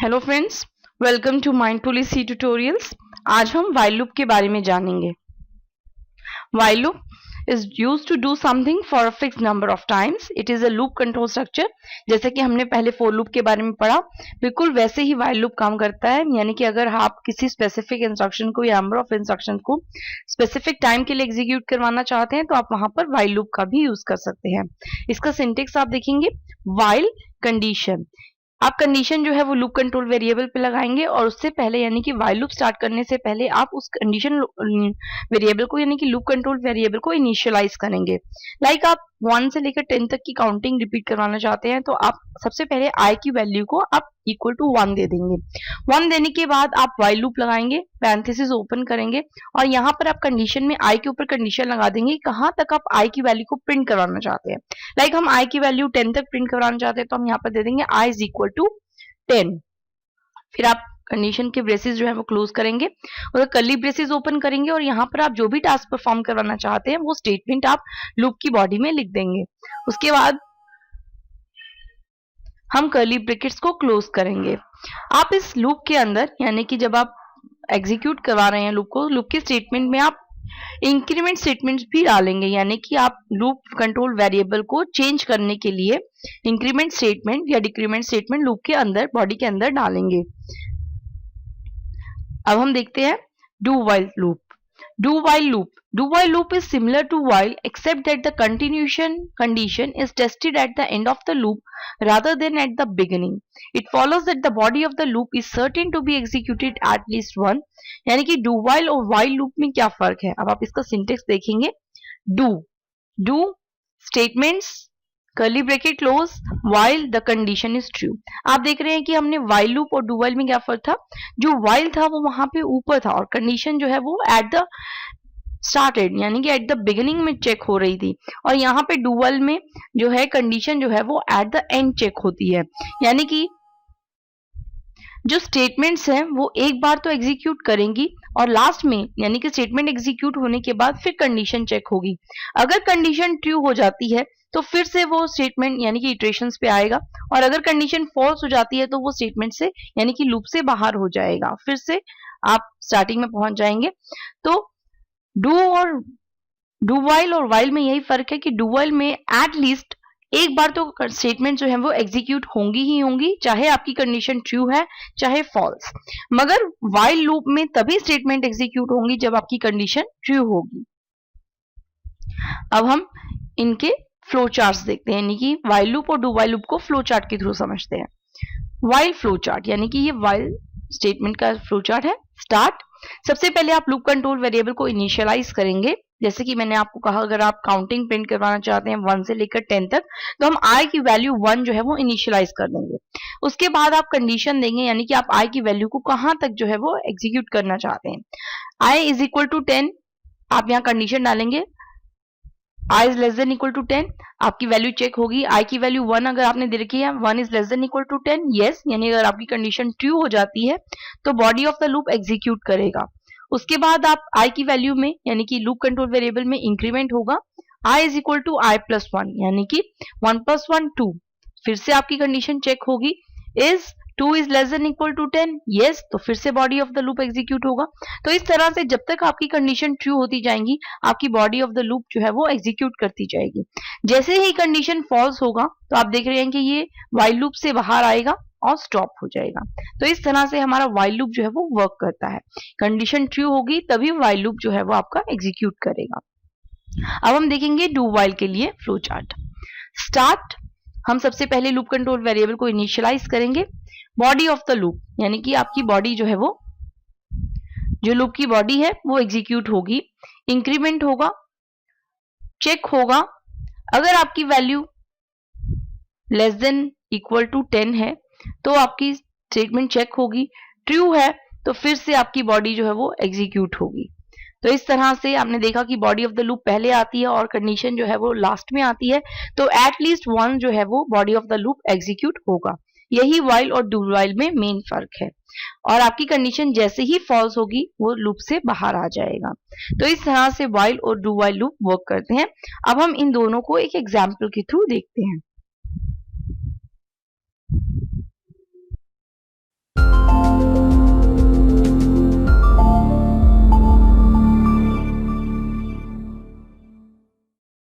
Hello friends, welcome to mindfully C tutorials. आज हम while loop के बारे में जानेंगे। While loop is used to do something for a fixed number of times. It is a loop control structure. जैसे कि हमने पहले for loop के बारे में पढ़ा, बिल्कुल वैसे ही while loop काम करता है। यानी कि अगर आप किसी स्पेसिफिक इंस्ट्रक्शन को या नंबर ऑफ इंस्ट्रक्शन को स्पेसिफिक टाइम के लिए एग्जीक्यूट करवाना चाहते हैं तो आप वहां पर while loop का भी यूज कर सकते हैं। इसका सिंटेक्स आप देखेंगे, while कंडीशन। आप कंडीशन जो है वो लूप कंट्रोल वेरिएबल पे लगाएंगे और उससे पहले यानी कि व्हाइल लूप स्टार्ट करने से पहले आप उस कंडीशन वेरिएबल को यानी कि लूप कंट्रोल वेरिएबल को इनिशियलाइज करेंगे। लाइक आप 1 से लेकर 10 तक की काउंटिंग रिपीट करवाना चाहते हैं तो आप सबसे पहले i की वैल्यू को आप इक्वल टू 1 दे देंगे। 1 देने के बाद आप व्हाइल लूप लगाएंगे, पैरेंथेसिस ओपन करेंगे और यहाँ पर आप कंडीशन में i के ऊपर कंडीशन लगा देंगे कहाँ तक आप i की वैल्यू को प्रिंट करवाना चाहते हैं। लाइक हम i की वैल्यू 10 तक प्रिंट करवाना चाहते हैं तो हम यहाँ पर दे देंगे i इज इक्वल टू 10। फिर आप कंडीशन के ब्रेसेस जो है वो क्लोज करेंगे और कर्ली ब्रेसेस ओपन करेंगे और यहाँ पर आप जो भी टास्क परफॉर्म करवाना चाहते हैं वो स्टेटमेंट आप लूप की बॉडी में लिख देंगे। उसके बाद हम कर्ली ब्रैकेट्स को क्लोज करेंगे। आप इस लूप के अंदर यानी कि जब आप एग्जीक्यूट करवा रहे हैं लूप को, लूप के स्टेटमेंट में आप इंक्रीमेंट स्टेटमेंट्स भी डालेंगे। यानी कि आप लूप कंट्रोल वेरिएबल को चेंज करने के लिए इंक्रीमेंट स्टेटमेंट या डिक्रीमेंट स्टेटमेंट लूप के अंदर बॉडी के अंदर डालेंगे। अब हम देखते हैं do while loop. Do while loop is similar to while except that the continuation condition is tested at the end of the loop rather than at the beginning. It follows that the body of the loop is certain to be executed at least one. यानी कि do while और while loop में क्या फर्क है। अब आप इसका सिंटेक्स देखेंगे। do statements curly bracket close while the condition is true। आप देख रहे हैं कि हमने while loop और do while में क्या फर्क था। जो while था वो वहां पे ऊपर था और कंडीशन जो है वो at the started यानी कि at the beginning में चेक हो रही थी और यहाँ पे do while में जो है कंडीशन जो है वो at the end चेक होती है। यानी कि जो स्टेटमेंट्स हैं वो एक बार तो एग्जीक्यूट करेंगी और लास्ट में यानी कि स्टेटमेंट एग्जीक्यूट होने के बाद फिर कंडीशन चेक होगी। अगर कंडीशन ट्रू हो जाती है तो फिर से वो स्टेटमेंट यानी कि इटरेशंस पे आएगा और अगर कंडीशन फॉल्स हो जाती है तो वो स्टेटमेंट से यानी कि लूप से बाहर हो जाएगा, फिर से आप स्टार्टिंग में पहुंच जाएंगे। तो डू वाइल और वाइल में यही फर्क है कि डू वाइल में एट लीस्ट एक बार तो स्टेटमेंट जो है वो एग्जीक्यूट होंगी ही होंगी, चाहे आपकी कंडीशन ट्रू है चाहे फॉल्स। मगर वाइल लूप में तभी स्टेटमेंट एग्जीक्यूट होंगी जब आपकी कंडीशन ट्रू होगी। अब हम इनके फ्लो चार्ट्स देखते हैं, यानी कि वाइल लूप और डू वाइल लूप को फ्लो चार्ट के थ्रू समझते हैं। वाइल फ्लो चार्ट यानी कि ये वाइल स्टेटमेंट का फ्लो चार्ट है। स्टार्ट, सबसे पहले आप लूप कंट्रोल वेरिएबल को इनिशियलाइज करेंगे। जैसे कि मैंने आपको कहा अगर आप काउंटिंग प्रिंट करवाना चाहते हैं 1 से लेकर 10 तक तो हम i की वैल्यू 1 जो है वो इनिशियलाइज कर देंगे। उसके बाद आप कंडीशन देंगे यानी कि आप i की वैल्यू को कहां तक जो है वो एग्जीक्यूट करना चाहते हैं। i इज इक्वल टू 10, आप यहाँ कंडीशन डालेंगे i is less than equal to 10, आपकी वैल्यू चेक होगी। i की वैल्यू 1 अगर आपने दे रखी है 1 is less than equal to 10, yes, यानी अगर आपकी कंडीशन ट्रू हो जाती है तो body of the loop execute करेगा। उसके बाद आप i की वैल्यू में यानी कि लूप कंट्रोल वेरिएबल में इंक्रीमेंट होगा i is equal to i plus 1 यानी कि 1 प्लस 1 2, फिर से आपकी कंडीशन चेक होगी। Is 2 is less than equal to 10, yes, तो फिर से body of the loop execute होगा। तो इस तरह से जब तक आपकी कंडीशन ट्रू होती जाएंगी आपकी बॉडी ऑफ द लूप जो है वो एग्जीक्यूट करती जाएगी। जैसे ही कंडीशन फॉल्स होगा तो आप देख रहे हैं कि ये व्हाइल लूप से बाहर आएगा और स्टॉप हो जाएगा। तो इस तरह से हमारा व्हाइल लूप जो है वो वर्क करता है। कंडीशन ट्रू होगी तभी व्हाइल लूप जो है वो आपका एग्जीक्यूट करेगा। अब हम देखेंगे डू व्हाइल के लिए फ्लो चार्ट। स्टार्ट, हम सबसे पहले लूप कंट्रोल वेरिएबल को इनिशियलाइज करेंगे। बॉडी ऑफ द लूप यानी कि आपकी बॉडी जो है वो जो लूप की बॉडी है वो एग्जीक्यूट होगी। इंक्रीमेंट होगा, चेक होगा। अगर आपकी value less than equal to 10 है तो आपकी स्टेटमेंट चेक होगी। ट्रू है तो फिर से आपकी बॉडी जो है वो एग्जीक्यूट होगी। तो इस तरह से आपने देखा कि बॉडी ऑफ द लूप पहले आती है और कंडीशन जो है वो लास्ट में आती है। तो एट लीस्ट 1 जो है वो body of the loop execute होगा। यही वाइल और डू वाइल में मेन फर्क है और आपकी कंडीशन जैसे ही फॉल्स होगी वो लूप से बाहर आ जाएगा। तो इस तरह से वाइल और डू वाइल लूप वर्क करते हैं। अब हम इन दोनों को एक एग्जाम्पल के थ्रू देखते हैं।